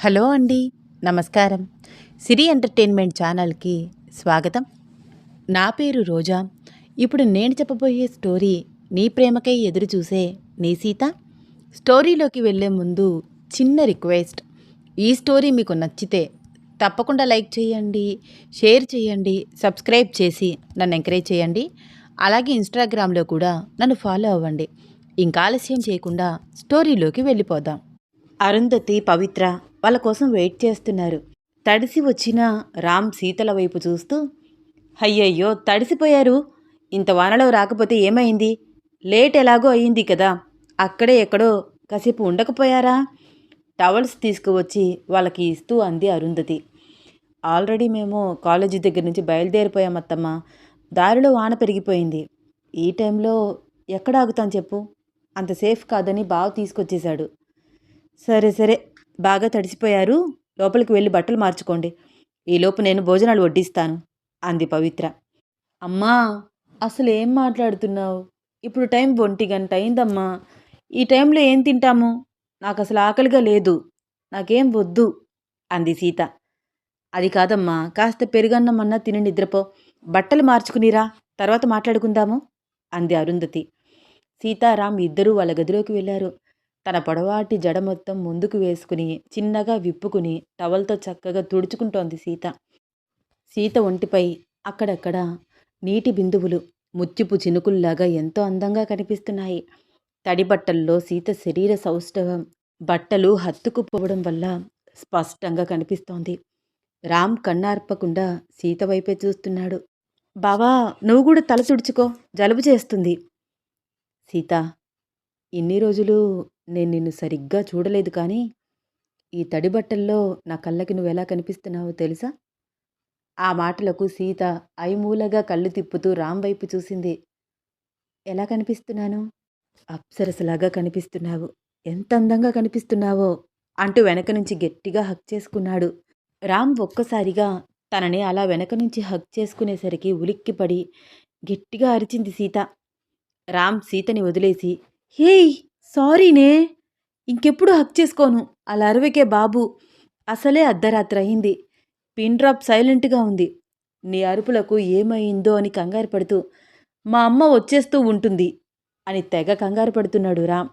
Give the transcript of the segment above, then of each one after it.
Hello అండి. నమస్కారం. సిరి entertainment ఛానల్కి స్వాగతం. నా పేరు రోజా. ఇప్పుడు నేను చెప్పబోయే స్టోరీ నీ ప్రేమకై ఎదురు చూసే నీ సీత. స్టోరీలోకి వెళ్ళే ముందు చిన్న రిక్వెస్ట్. ఈ స్టోరీ మీకు నచ్చితే తప్పకుండా లైక్ చేయండి, షేర్ చేయండి, సబ్స్క్రైబ్ చేసి నన్ను ఎంకరేజ్ చేయండి. అలాగే ఇన్స్టాగ్రామ్లో కూడా నన్ను ఫాలో అవ్వండి. ఇంకా ఆలస్యం చేయకుండా స్టోరీలోకి వెళ్ళిపోదాం. అరుంధతి, పవిత్ర వాళ్ళ కోసం వెయిట్ చేస్తున్నారు. తడిసి వచ్చిన రామ్ సీతల వైపు చూస్తూ, అయ్యయ్యో తడిసిపోయారు, ఇంత వానలో రాకపోతే ఏమైంది, లేట్ ఎలాగో అయ్యింది కదా, అక్కడే ఎక్కడో కాసేపు ఉండకపోయారా? టవల్స్ తీసుకువచ్చి వాళ్ళకి ఇస్తూ అంది అరుంధతి. ఆల్రెడీ మేము కాలేజీ దగ్గర నుంచి బయలుదేరిపోయామత్తమ్మ. దారిలో వాన పెరిగిపోయింది. ఈ టైంలో ఎక్కడ ఆగుతాం చెప్పు? అంత సేఫ్ కాదని బావ తీసుకొచ్చేశాడు. సరే సరే, బాగా తడిసిపోయారు, లోపలికి వెళ్ళి బట్టలు మార్చుకోండి, ఈలోపు నేను భోజనాలు వడ్డిస్తాను అంది పవిత్ర. అమ్మా, అసలు ఏం మాట్లాడుతున్నావు? ఇప్పుడు టైం 1 గంట అయిందమ్మా. ఈ టైంలో ఏం తింటాము? నాకు అసలు ఆకలిగా లేదు, నాకేం వద్దు అంది సీత. అది కాదమ్మా, కాస్త పెరుగన్నమన్నా తిని నిద్రపో, బట్టలు మార్చుకునిరా, తర్వాత మాట్లాడుకుందాము అంది అరుంధతి. సీతారాం ఇద్దరూ వాళ్ళ గదిలోకి వెళ్ళారు. తన పొడవాటి జడ మొత్తం ముందుకు వేసుకుని చిన్నగా విప్పుకుని టవల్తో చక్కగా తుడుచుకుంటోంది సీత. సీత ఒంటిపై అక్కడక్కడ నీటి బిందువులు ముత్యపు చినుకుల్లాగా ఎంతో అందంగా కనిపిస్తున్నాయి. తడి బట్టల్లో సీత శరీర సౌష్ఠవం బట్టలు హత్తుకుపోవడం వల్ల స్పష్టంగా కనిపిస్తోంది. రామ్ కన్నార్పకుండా సీత వైపే చూస్తున్నాడు. బావా, నువ్వు కూడా తల తుడుచుకో, జలుబు చేస్తుంది. సీత, ఇన్ని రోజులు నేను నిన్ను సరిగ్గా చూడలేదు, కానీ ఈ తడి బట్టల్లో నా కళ్ళకి నువ్వెలా కనిపిస్తున్నావో తెలుసా? ఆ మాటలకు సీత ఐమూలగా కళ్ళు తిప్పుతూ రామ్ వైపు చూసింది. ఎలా కనిపిస్తున్నాను? అప్సరసలాగా కనిపిస్తున్నావు, ఎంత అందంగా కనిపిస్తున్నావో అంటూ వెనక నుంచి గట్టిగా హక్ చేసుకున్నాడు. రామ్ ఒక్కసారిగా తనని అలా వెనక నుంచి హక్ చేసుకునేసరికి ఉలిక్కిపడి గట్టిగా అరిచింది సీత. రామ్ సీతని వదిలేసి, హేయ్ సారీనే, ఇంకెప్పుడు హక్ చేసుకోను, అలా అరవకే బాబు, అసలే అర్ధరాత్రి అయింది, పిన్ డ్రాప్ సైలెంట్గా ఉంది, నీ అరుపులకు ఏమైందో అని కంగారు పడుతూ మా అమ్మ వచ్చేస్తూ ఉంటుంది అని తెగ కంగారు పడుతున్నాడు రామ్.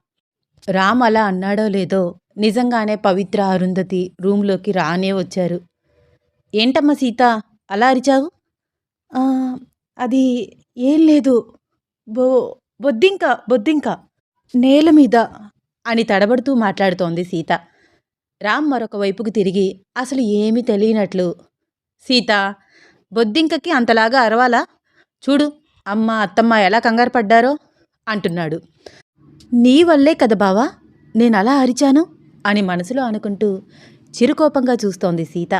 రామ్ అలా అన్నాడో లేదో నిజంగానే పవిత్ర, అరుంధతి రూంలోకి రానే వచ్చారు. ఏంటమ్మా సీత, అలా అరిచావు? అది ఏం లేదు, బొ బొద్దింక బొద్దింక నేల మీద అని తడబడుతూ మాట్లాడుతోంది సీత. రామ్ మరొక వైపుకు తిరిగి అసలు ఏమీ తెలియనట్లు, సీత, బొద్దింకకి అంతలాగా అరవాలా? చూడు అమ్మ, అత్తమ్మ ఎలా కంగారు పడ్డారో అంటున్నాడు. నీ వల్లే కదా బావా నేను అలా అరిచాను అని మనసులో అనుకుంటూ చిరుకోపంగా చూస్తోంది సీత.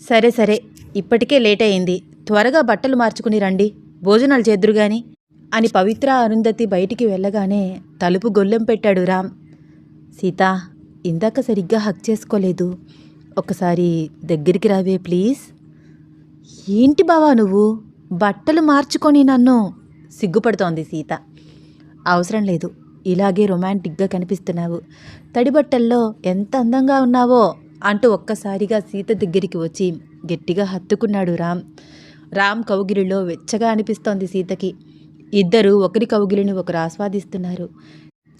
సరే సరే, ఇప్పటికే లేట్ అయింది, త్వరగా బట్టలు మార్చుకుని రండి, భోజనాలు చేద్దురుగాని అని పవిత్ర, అరుంధతి బయటికి వెళ్ళగానే తలుపు గొల్లెం పెట్టాడు రామ్. సీత, ఇందాక సరిగ్గా హక్ చేసుకోలేదు, ఒకసారి దగ్గరికి రావే ప్లీజ్. ఏంటి బావా నువ్వు, బట్టలు మార్చుకొని నన్ను? సిగ్గుపడుతోంది సీత. అవసరం లేదు, ఇలాగే రొమాంటిక్గా కనిపిస్తున్నావు, తడి బట్టల్లో ఎంత అందంగా ఉన్నావో అంటూ ఒక్కసారిగా సీత దగ్గరికి వచ్చి గట్టిగా హత్తుకున్నాడు రామ్. రామ్ కౌగిలిలో వెచ్చగా అనిపిస్తోంది సీతకి. ఇద్దరూ ఒకరి కౌగిలిని ఒకరు ఆస్వాదిస్తున్నారు.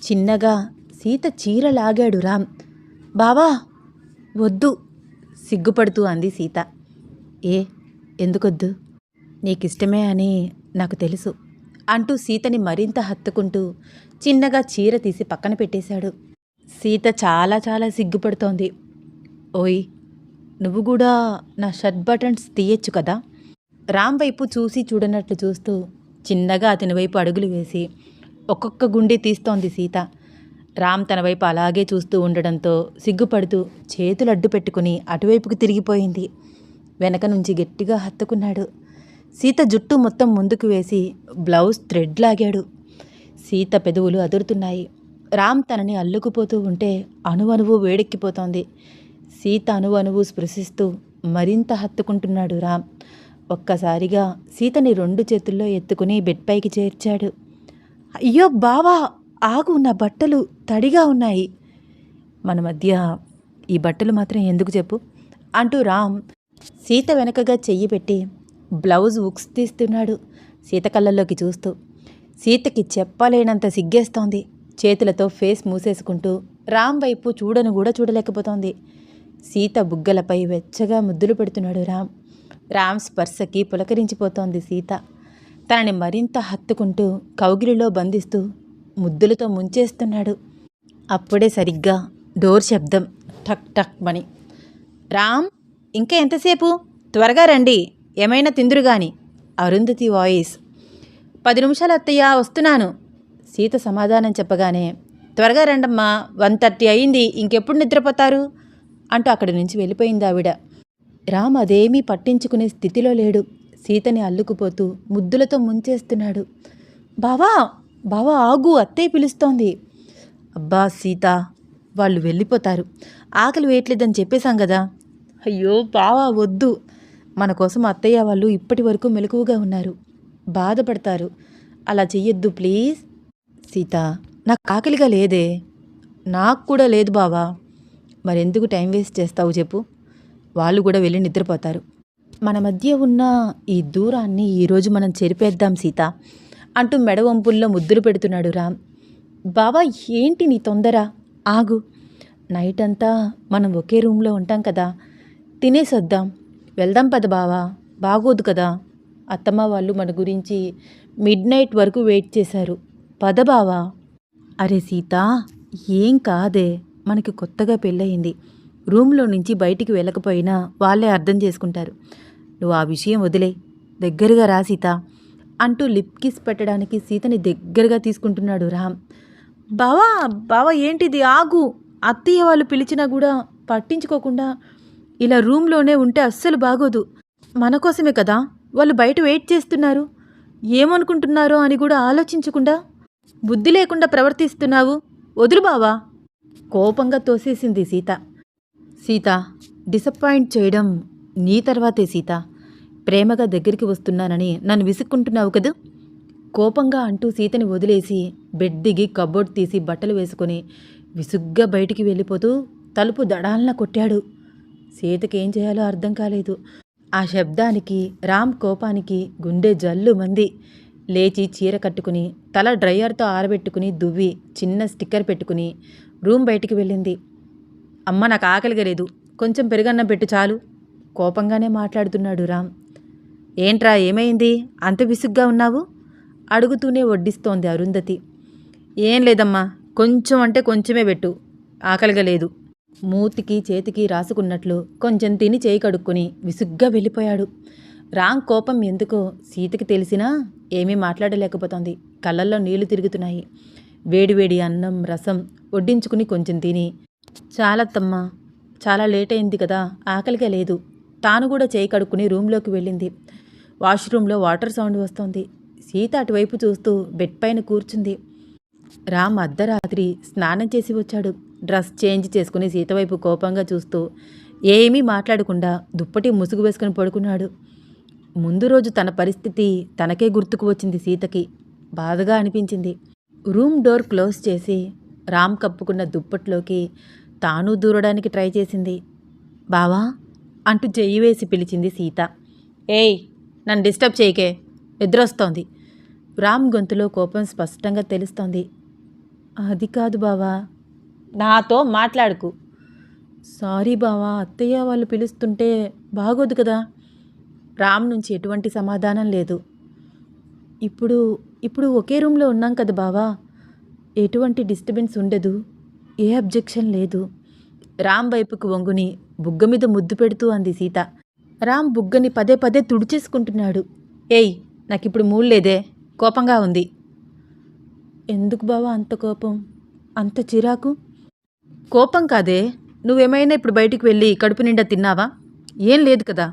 చిన్నగా సీత చీర లాగాడు రామ్. బావా వద్దు, సిగ్గుపడుతూ అంది సీత. ఎందుకొద్దు? నీకిష్టమే అని నాకు తెలుసు అంటూ సీతని మరింత హత్తుకుంటూ చిన్నగా చీర తీసి పక్కన పెట్టేశాడు. సీత చాలా చాలా సిగ్గుపడుతోంది. ఓయ్, నువ్వు కూడా నా షర్ట్ బటన్స్ తీయచ్చు కదా? రామ్ వైపు చూసి చూడనట్లు చూస్తూ చిన్నగా అతని వైపు అడుగులు వేసి ఒక్కొక్క గుండె తీస్తోంది సీత. రామ్ తన వైపు అలాగే చూస్తూ ఉండడంతో సిగ్గుపడుతూ చేతులు అడ్డు పెట్టుకుని అటువైపుకు తిరిగిపోయింది. వెనక నుంచి గట్టిగా హత్తుకున్నాడు. సీత జుట్టు మొత్తం ముందుకు వేసి బ్లౌజ్ థ్రెడ్ లాగాడు. సీత పెదవులు అదురుతున్నాయి. రామ్ తనని అల్లుకుపోతూ ఉంటే అణువణువు వేడెక్కిపోతోంది. సీత అణువణువు స్పృశిస్తూ మరింత హత్తుకుంటున్నాడు రామ్. ఒక్కసారిగా సీతని 2 చేతుల్లో ఎత్తుకుని బెడ్ పైకి చేర్చాడు. అయ్యో బావా, ఆగు, నా బట్టలు తడిగా ఉన్నాయి, మన మధ్య ఈ బట్టలు మాత్రం ఎందుకు చెప్పు అంటూ రామ్ సీత వెనకగా చెయ్యి పెట్టి బ్లౌజ్ ఉక్స్ తీస్తున్నాడు సీత కళ్ళల్లోకి చూస్తూ. సీతకి చెప్పలేనంత సిగ్గేస్తోంది. చేతులతో ఫేస్ మూసేసుకుంటూ రామ్ వైపు చూడను కూడా చూడలేకపోతోంది. సీత బుగ్గలపై వెచ్చగా ముద్దులు పెడుతున్నాడు రామ్ స్పర్శకి పులకరించిపోతోంది సీత. తనని మరింత హత్తుకుంటూ కౌగిలిలో బంధిస్తూ ముద్దులతో ముంచేస్తున్నాడు. అప్పుడే సరిగ్గా డోర్ శబ్దం టక్ టక్ మని. రామ్, ఇంకా ఎంతసేపు? త్వరగా రండి, ఏమైనా తిందురుగాని. అరుంధతి వాయిస్. 10 నిమిషాలు అత్తయ్య, వస్తున్నాను. సీత సమాధానం చెప్పగానే, త్వరగా రండమ్మా, 1:30 అయింది, ఇంకెప్పుడు నిద్రపోతారు అంటూ అక్కడి నుంచి వెళ్ళిపోయింది ఆవిడ. రామ్ అదేమీ పట్టించుకునే స్థితిలో లేడు. సీతని అల్లుకుపోతూ ముద్దులతో ముంచేస్తున్నాడు. బావా, బావా ఆగు, అత్తయ్య పిలుస్తోంది. అబ్బా సీత, వాళ్ళు వెళ్ళిపోతారు, ఆకలి వేయట్లేదని చెప్పేశాం కదా. అయ్యో బావా వద్దు, మన కోసం అత్తయ్య వాళ్ళు ఇప్పటి వరకు మెలకువగా ఉన్నారు, బాధపడతారు, అలా చెయ్యొద్దు ప్లీజ్. సీత, నాకు ఆకలిగా లేదే. నాకు కూడా లేదు బావా. మరెందుకు టైం వేస్ట్ చేస్తావు చెప్పు, వాళ్ళు కూడా వెళ్ళి నిద్రపోతారు. మన మధ్య ఉన్న ఈ దూరాన్ని ఈరోజు మనం చెరిపేద్దాం సీత అంటూ మెడ వంపుల్లో ముద్దులు పెడుతున్నాడు రామ్. బావా ఏంటి నీ తొందర, ఆగు. నైట్ అంతా మనం ఒకే రూమ్లో ఉంటాం కదా, తినేసొద్దాం, వెళ్దాం పద బావా, బాగోదు కదా. అత్తమ్మ వాళ్ళు మన గురించి మిడ్నైట్ వరకు వెయిట్ చేశారు, పద బావా. అరే సీత, ఏం కాదే, మనకి కొత్తగా పెళ్ళయింది, రూమ్లో నుంచి బయటికి వెళ్ళకపోయినా వాళ్ళే అర్థం చేసుకుంటారు. నువ్వు ఆ విషయం వదిలే, దగ్గరగా రా సీత అంటూ లిప్ కిస్ పెట్టడానికి సీతని దగ్గరగా తీసుకుంటున్నాడు రామ్. బావా, బావా ఏంటిది, ఆగు. అత్తయ్య వాళ్ళు పిలిచినా కూడా పట్టించుకోకుండా ఇలా రూమ్లోనే ఉంటే అస్సలు బాగోదు. మన కోసమే కదా వాళ్ళు బయట వెయిట్ చేస్తున్నారు, ఏమనుకుంటున్నారో అని కూడా ఆలోచించకుండా బుద్ధి లేకుండా ప్రవర్తిస్తున్నావు, వదులు బావా. కోపంగా తోసేసింది సీత. సీత, డిసప్పాయింట్ చేయడం నీ తర్వాతే సీత. ప్రేమగా దగ్గరికి వస్తున్నానని నన్ను విసుక్కుంటున్నావు కదూ. కోపంగా అంటూ సీతని వదిలేసి బెడ్ దిగి కబోర్డ్ తీసి బట్టలు వేసుకొని విసుగ్గా బయటికి వెళ్ళిపోతూ తలుపు దడాలన కొట్టాడు. సీతకేం చేయాలో అర్థం కాలేదు. ఆ శబ్దానికి రామ్ కోపానికి గుండె జల్లు మంది. లేచి చీర కట్టుకుని తల డ్రయర్తో ఆరబెట్టుకుని దువ్వి చిన్న స్టిక్కర్ పెట్టుకుని రూమ్ బయటికి వెళ్ళింది. అమ్మ నాకు ఆకలిగా లేదు, కొంచెం పెరుగన్నం పెట్టు చాలు. కోపంగానే మాట్లాడుతున్నాడు రామ్. ఏంట్రా ఏమైంది, అంత విసుగ్గా ఉన్నావు అడుగుతూనే వడ్డిస్తోంది అరుంధతి. ఏం లేదమ్మా, కొంచెం అంటే కొంచెమే పెట్టు, ఆకలిగా లేదు. మూతికి చేతికి రాసుకున్నట్లు కొంచెం తిని చేయి కడుక్కొని విసుగ్గా వెళ్ళిపోయాడు. రామ్ కోపం ఎందుకో సీతకి తెలిసినా ఏమీ మాట్లాడలేకపోతోంది. కళ్ళల్లో నీళ్లు తిరుగుతున్నాయి. వేడివేడి అన్నం రసం వడ్డించుకుని కొంచెం తిని, చాలత్తమ్మా, చాలా లేట్ అయింది కదా, ఆకలిగా లేదు. తాను కూడా చేయి కడుక్కుని రూమ్లోకి వెళ్ళింది. వాష్రూమ్లో వాటర్ సౌండ్ వస్తోంది. సీత అటువైపు చూస్తూ బెడ్ పైన కూర్చుంది. రామ్ అర్ధరాత్రి స్నానం చేసి వచ్చాడు. డ్రెస్ చేంజ్ చేసుకుని సీత వైపు కోపంగా చూస్తూ ఏమీ మాట్లాడకుండా దుప్పటి ముసుగు వేసుకుని పడుకున్నాడు. ముందు రోజు తన పరిస్థితి తనకే గుర్తుకు వచ్చింది సీతకి. బాధగా అనిపించింది. రూమ్ డోర్ క్లోజ్ చేసి రామ్ కప్పుకున్న దుప్పట్లోకి తాను దూరడానికి ట్రై చేసింది. బావా అంటూ చెయ్యి వేసి పిలిచింది సీత. ఏయ్, నన్ను డిస్టర్బ్ చేయకే, నిద్రొస్తోంది. రామ్ గొంతులో కోపం స్పష్టంగా తెలుస్తోంది. అది కాదు బావా. నాతో మాట్లాడుకు. సారీ బావా, అత్తయ్య వాళ్ళు పిలుస్తుంటే బాగోదు కదా. రామ్ నుంచి ఎటువంటి సమాధానం లేదు. ఇప్పుడు ఒకే రూమ్లో ఉన్నాం కదా బావా, ఎటువంటి డిస్టర్బెన్స్ ఉండదు, ఏ అబ్జెక్షన్ లేదు. రామ్ వైపుకు వంగుని బుగ్గ మీద ముద్దు పెడుతూ అంది సీత. రామ్ బుగ్గని పదే పదే తుడిచేసుకుంటున్నాడు. ఏయ్, నాకిప్పుడు మూడ్ లేదే, కోపంగా ఉంది. ఎందుకు బావా అంత కోపం, అంత చిరాకు? కోపం కాదే, నువ్వేమైనా ఇప్పుడు బయటికి వెళ్ళి కడుపు నిండా తిన్నావా? ఏం లేదు కదా.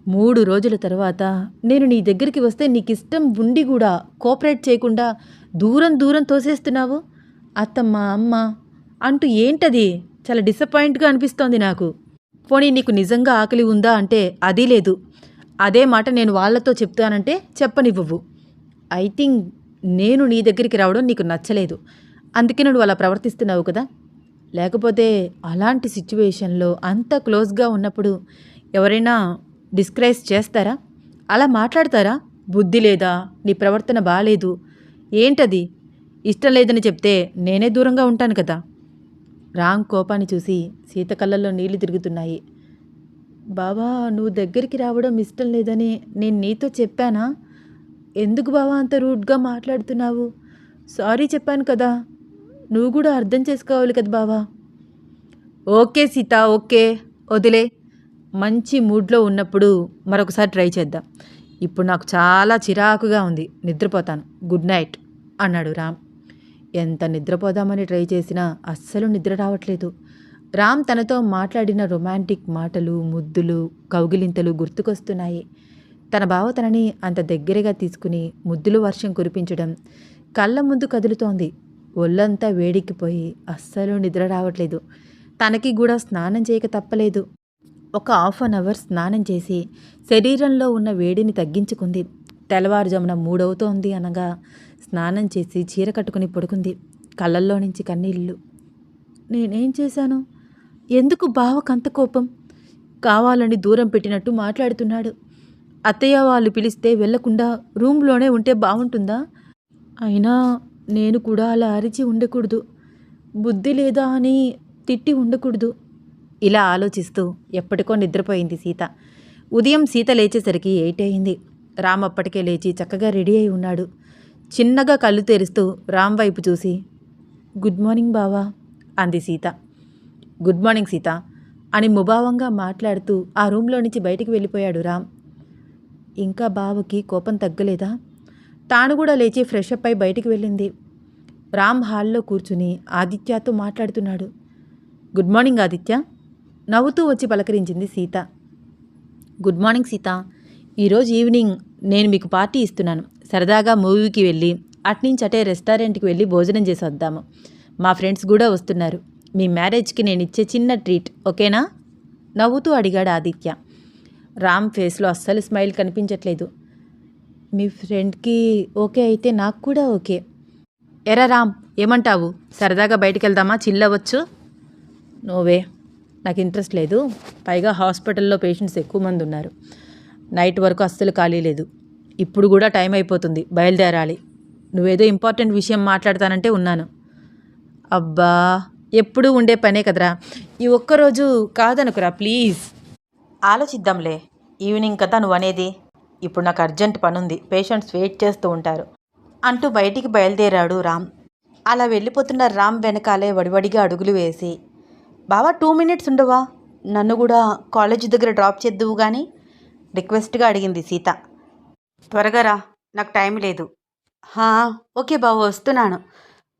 3 రోజుల తర్వాత నేను నీ దగ్గరికి వస్తే నీకిష్టం ఉండి కూడా కోఆపరేట్ చేయకుండా దూరం దూరం తోసేస్తున్నావు. అత్తమ్మ అమ్మ అంటూ ఏంటది? చాలా డిసప్పాయింట్గా అనిపిస్తోంది నాకు. పోనీ నీకు నిజంగా ఆకలి ఉందా అంటే అది లేదు. అదే మాట నేను వాళ్లతో చెప్తానంటే చెప్పనివ్వవు. ఐ థింక్ నేను నీ దగ్గరికి రావడం నీకు నచ్చలేదు, అందుకే నువ్వు అలా ప్రవర్తిస్తున్నావు కదా. లేకపోతే అలాంటి సిచ్యువేషన్లో అంత క్లోజ్గా ఉన్నప్పుడు ఎవరైనా డిస్కరేజ్ చేస్తారా? అలా మాట్లాడతారా? బుద్ధి లేదా? నీ ప్రవర్తన బాలేదు, ఏంటది? ఇష్టం లేదని చెప్తే నేనే దూరంగా ఉంటాను కదా. రామ్ కోపాన్ని చూసి సీత కళ్ళల్లో నీళ్లు తిరుగుతున్నాయి. బావా, నువ్వు దగ్గరికి రావడం ఇష్టం లేదని నేను నీతో చెప్పానా? ఎందుకు బావా అంత రూడ్గా మాట్లాడుతున్నావు? సారీ చెప్పాను కదా, నువ్వు కూడా అర్థం చేసుకోవాలి కదా బావా. ఓకే సీత, ఓకే, వదిలే. మంచి మూడ్లో ఉన్నప్పుడు మరొకసారి ట్రై చేద్దాం. ఇప్పుడు నాకు చాలా చిరాకుగా ఉంది, నిద్రపోతాను. గుడ్ నైట్ అన్నాడు రామ్. ఎంత నిద్రపోదామని ట్రై చేసినా అస్సలు నిద్ర రావట్లేదు. రామ్ తనతో మాట్లాడిన రొమాంటిక్ మాటలు, ముద్దులు, కౌగిలింతలు గుర్తుకొస్తున్నాయి. తన బావ తనని అంత దగ్గరగా తీసుకుని ముద్దులు వర్షం కురిపించడం కళ్ళ ముందు కదులుతోంది. ఒళ్ళంతా వేడికిపోయి అస్సలు నిద్ర రావట్లేదు. తనకి కూడా స్నానం చేయక తప్పలేదు. ఒక 1/2 అవర్ స్నానం చేసి శరీరంలో ఉన్న వేడిని తగ్గించుకుంది. తెల్లవారుజామున 3 అవుతోంది అనగా స్నానం చేసి చీర కట్టుకుని పడుకుంది. కళ్ళల్లో నుంచి కన్నీళ్ళు. నేనేం చేశాను? ఎందుకు బావకంత కోపం? కావాలని దూరం పెట్టినట్టు మాట్లాడుతున్నాడు. అత్తయ్య వాళ్ళు పిలిస్తే వెళ్లకుండా రూమ్లోనే ఉంటే బాగుంటుందా? అయినా నేను కూడా అలా అరిచి ఉండకూడదు, బుద్ధి లేదా అని తిట్టి ఉండకూడదు. ఇలా ఆలోచిస్తూ ఎప్పటికో నిద్రపోయింది సీత. ఉదయం సీత లేచేసరికి 8 అయింది. రామ్ అప్పటికే లేచి చక్కగా రెడీ అయి ఉన్నాడు. చిన్నగా కళ్ళు తెరుస్తూ రామ్ వైపు చూసి, గుడ్ మార్నింగ్ బావా అంది సీత. గుడ్ మార్నింగ్ సీత అని ముభావంగా మాట్లాడుతూ ఆ రూమ్లో నుంచి బయటికి వెళ్ళిపోయాడు రామ్. ఇంకా బావకి కోపం తగ్గలేదా? తాను కూడా లేచి ఫ్రెష్ అప్ అయి బయటికి వెళ్ళింది. రామ్ హాల్లో కూర్చుని ఆదిత్యతో మాట్లాడుతున్నాడు. గుడ్ మార్నింగ్ ఆదిత్య, నవ్వుతూ వచ్చి పలకరించింది సీత. గుడ్ మార్నింగ్ సీత, ఈరోజు ఈవినింగ్ నేను మీకు పార్టీ ఇస్తున్నాను. సరదాగా మూవీకి వెళ్ళి అట్నుంచి అటే రెస్టారెంట్కి వెళ్ళి భోజనం చేసి వద్దాము. మా ఫ్రెండ్స్ కూడా వస్తున్నారు. మీ మ్యారేజ్కి నేను ఇచ్చే చిన్న ట్రీట్ ఓకేనా? నవ్వుతూ అడిగాడు ఆదిత్య. రామ్ ఫేస్లో అస్సలు స్మైల్ కనిపించట్లేదు. మీ ఫ్రెండ్కి ఓకే అయితే నాకు కూడా ఓకే. ఎరా రామ్, ఏమంటావు? సరదాగా బయటికి వెళ్దామా? చిల్లవచ్చు. నోవే, నాకు ఇంట్రెస్ట్ లేదు. పైగా హాస్పిటల్లో పేషెంట్స్ ఎక్కువ మంది ఉన్నారు. నైట్ వరకు అస్సలు ఖాళీ లేదు. ఇప్పుడు కూడా టైం అయిపోతుంది, బయలుదేరాలి. నువ్వేదో ఇంపార్టెంట్ విషయం మాట్లాడతానంటే ఉన్నాను. అబ్బా, ఎప్పుడూ ఉండే పనే కదరా, ఈ ఒక్కరోజు కాదనుకురా ప్లీజ్. ఆలోచిద్దాంలే, ఈవినింగ్ కదా నువ్వు అనేది. ఇప్పుడు నాకు అర్జెంట్ పనుంది, పేషెంట్స్ వెయిట్ చేస్తూ ఉంటారు అంటూ బయటికి బయలుదేరాడు రామ్. అలా వెళ్ళిపోతున్న రామ్ వెనకాలే వడివడిగా అడుగులు వేసి, బావా 2 మినిట్స్ ఉండవా? నన్ను కూడా కాలేజీ దగ్గర డ్రాప్ చేద్దువు కానీ రిక్వెస్ట్గా అడిగింది సీత. త్వరగా రా, నాకు టైం లేదు. ఓకే బావ, వస్తున్నాను.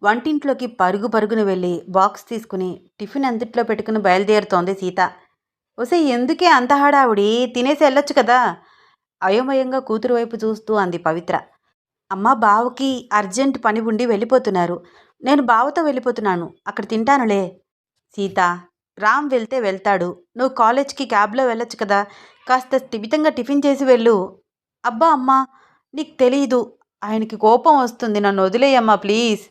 వంటింట్లోకి పరుగు పరుగున వెళ్ళి బాక్స్ తీసుకుని టిఫిన్ అంతట్లో పెట్టుకుని బయలుదేరుతోంది సీత. ఒసే, ఎందుకే అంత హడావుడి? తినేసి వెళ్ళొచ్చు కదా. అయోమయంగా కూతురు వైపు చూస్తూ అంది పవిత్ర. అమ్మ, బావకి అర్జెంట్ పని ఉండి వెళ్ళిపోతున్నారు. నేను బావతో వెళ్ళిపోతున్నాను, అక్కడ తింటానులే. సీత, రామ్ వెళ్తే వెళ్తాడు, నువ్వు కాలేజ్కి క్యాబ్లో వెళ్ళొచ్చు కదా. కాస్త స్థిమితంగా టిఫిన్ చేసి వెళ్ళు. అబ్బా అమ్మా, నీకు తెలీదు, ఆయనకి కోపం వస్తుంది. నన్ను వదిలేయమ్మా ప్లీజ్.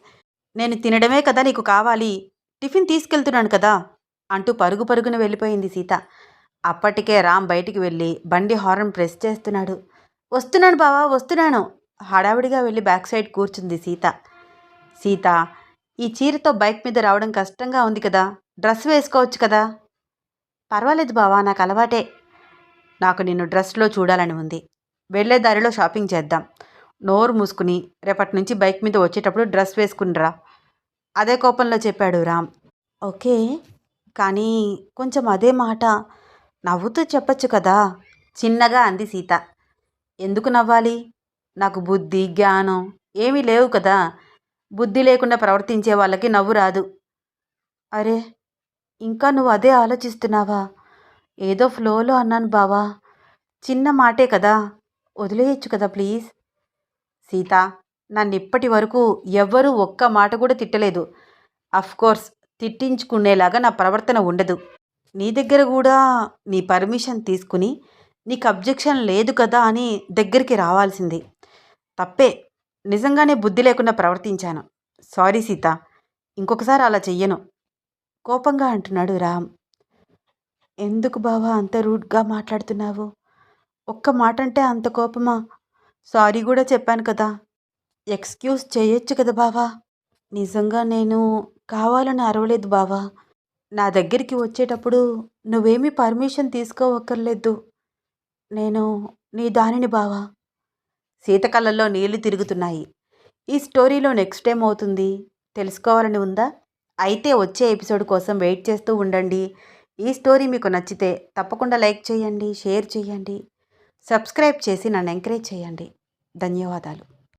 నేను తినడమే కదా నీకు కావాలి, టిఫిన్ తీసుకెళ్తున్నాను కదా అంటూ పరుగు పరుగున వెళ్ళిపోయింది సీత. అప్పటికే రామ్ బయటికి వెళ్ళి బండి హార్న్ ప్రెస్ చేస్తున్నాడు. వస్తున్నాను బావా, వస్తున్నాను. హడావిడిగా వెళ్ళి బ్యాక్ సైడ్ కూర్చుంది సీత. సీత, ఈ చీరతో బైక్ మీద రావడం కష్టంగా ఉంది కదా, డ్రెస్ వేసుకోవచ్చు కదా. పర్వాలేదు బావా, నాకు అలవాటే. నాకు నిన్ను డ్రెస్లో చూడాలని ఉంది. వెళ్ళే దారిలో షాపింగ్ చేద్దాం. నోరు మూసుకుని రేపటి నుంచి బైక్ మీద వచ్చేటప్పుడు డ్రెస్ వేసుకునిరా అదే కోపంలో చెప్పాడు రామ్. ఓకే, కానీ కొంచెం అదే మాట నవ్వుతూ చెప్పచ్చు కదా, చిన్నగా అంది సీత. ఎందుకు నవ్వాలి? నాకు బుద్ధి జ్ఞానం ఏమీ లేవు కదా. బుద్ధి లేకుండా ప్రవర్తించే వాళ్ళకి నవ్వు రాదు. అరే, ఇంకా నువ్వు అదే ఆలోచిస్తున్నావా? ఏదో ఫ్లోలో అన్నాను బావా, చిన్న మాటే కదా, వదిలేయచ్చు కదా ప్లీజ్. సీత, నన్ను ఇప్పటి వరకు ఎవ్వరూ ఒక్క మాట కూడా తిట్టలేదు. అఫ్కోర్స్ తిట్టించుకునేలాగా నా ప్రవర్తన ఉండదు. నీ దగ్గర కూడా నీ పర్మిషన్ తీసుకుని నీకు అబ్జెక్షన్ లేదు కదా అని దగ్గరికి రావాల్సింది. తప్పే, నిజంగానే బుద్ధి లేకుండా ప్రవర్తించాను. సారీ సీత, ఇంకొకసారి అలా చెయ్యను. కోపంగా అంటున్నాడు రామ్. ఎందుకు బావా అంత రూడ్గా మాట్లాడుతున్నావు? ఒక్క మాట అంటే అంత కోపమా? సారీ కూడా చెప్పాను కదా. ఎక్స్క్యూజ్ చేయొచ్చు కదా బావా. నిజంగా నేను కావాలని అరవలేదు బావా. నా దగ్గరికి వచ్చేటప్పుడు నువ్వేమీ పర్మిషన్ తీసుకోవక్కర్లేదు. నేను నీ దానిని బావా. సీత కళ్ళల్లో నీళ్లు తిరుగుతున్నాయి. ఈ స్టోరీలో నెక్స్ట్ ఏమవుతుంది తెలుసుకోవాలని ఉందా? అయితే వచ్చే ఎపిసోడ్ కోసం వెయిట్ చేస్తూ ఉండండి. ఈ స్టోరీ మీకు నచ్చితే తప్పకుండా లైక్ చేయండి, షేర్ చేయండి, సబ్స్క్రైబ్ చేసి నన్ను ఎంకరేజ్ చేయండి. ధన్యవాదాలు.